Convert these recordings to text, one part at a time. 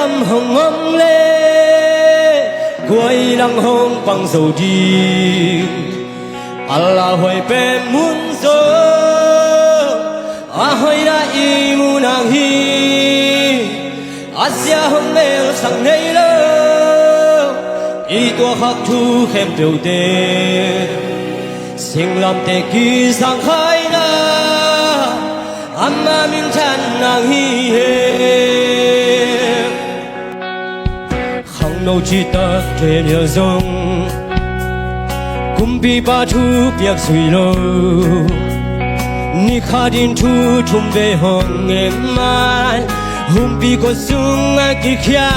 lâm hồng ngâm lê quay lăng hồng bằng dầu đi Allah hồi bên muốn gió hồi đã y mu nàng hi Asia hồng lê sang đây lơ y tua khắc thu khem biểu tê sinh làm tê kỳ sang khai na amma min chan nàng hi khang nô chi ta thuê nhờ dông kum bi ba thu biak sui lo ni kha din thu thum ve hong em man hum bi ko sung a ki khia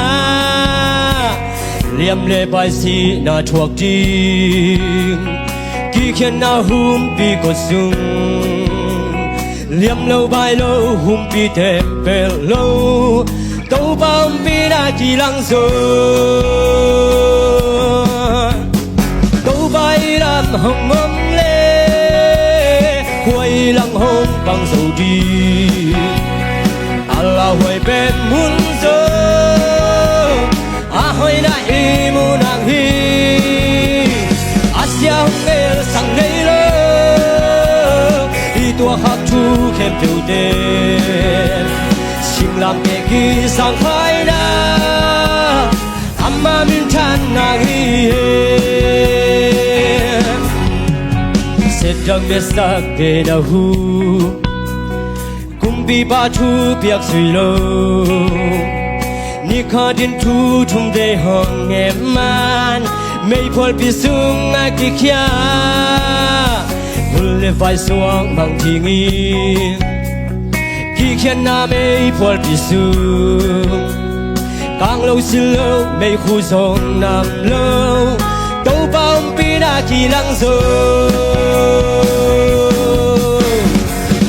liam le bai si na thuak ting ki khian na hum bi ko sung liam lâu bài lâu hum pi thêm về lâu tàu bao pi đã chỉ lăng rồi tàu bay làm hồng ấm lê quay lăng hồng bằng dầu đi Allah hồi bên muốn gió hồi đã y mu nàng hi Asia hồng lê sang đây tua khắc thu khem phiêu tên sinh làm kẻ kỳ sang khai na amma min chan nàng hi set răng biết sắc về đau hu kum bi ba thu biak sui lo ni kha din thu thum de hong em man mei phol pi sung a ki khia le vai suang mang thi nghi ki khian na mei phol pi su kang lo sil lo mei khu song nam lo tàu bao pi na ki lang zo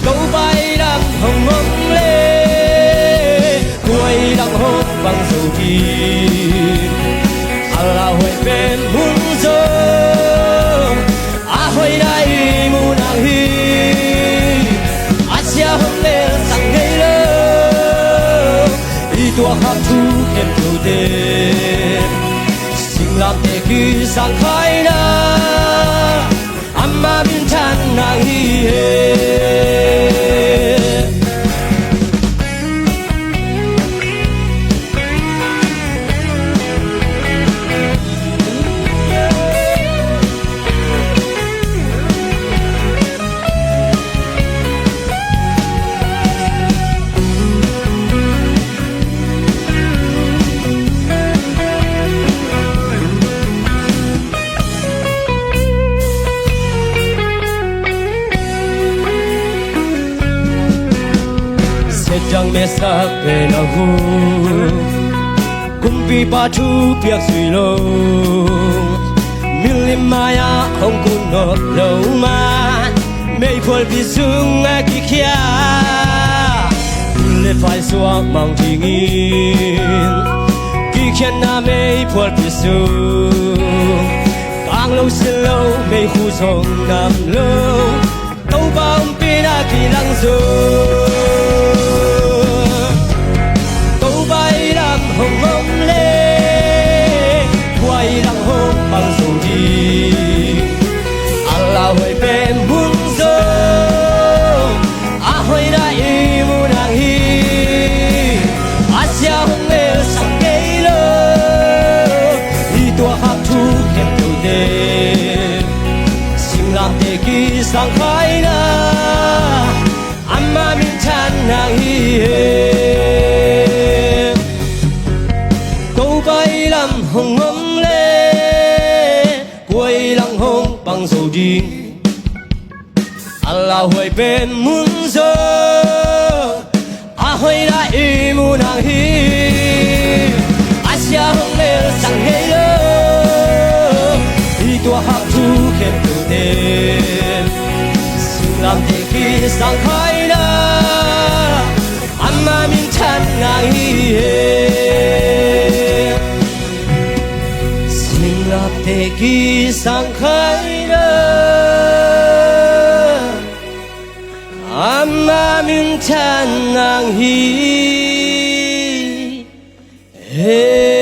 tàu bay đam hồng ngâm lê quay đam hồng bằng dầu đi Allah hồi bên muốn gió hồi đây mu nàng hi Asia hồng lê sang đây lơ y tua khắc thu khem phiêu tên sinh làm tê kỳ sang khai na amma min chan nàng hi Jang me sak pe na hu kum pi pa thu piak sui lo milim maya hong kun no lo man mei phol pi sung a ki khia le phai suang mang thi ngin ki khian na mei phol pi sung kang lo sil lo mei khu song nam lo tàu bao pi na ki lang zo hồng ngâm lê quay lăng hồng bằng dầu đi Allah hồi bên muốn gió hồi đã y mu nàng hi Asia hồng lê sang đây lơ y tua khắc thu khem phiêu tên sinh làm tê kỳ sang khai na amma min chan nàng hi hồng ngâm lê quay lăng hồng bằng dầu đi Allah hồi bên muốn gió hồi đã y mu nàng hi Asia hồng lê sang đây lơ y tua khắc thu khem phiêu tên sinh làm tê kỳ sang khai na amma min chan nàng hi tê kỳ sang khai na amma min chan nàng hi Hey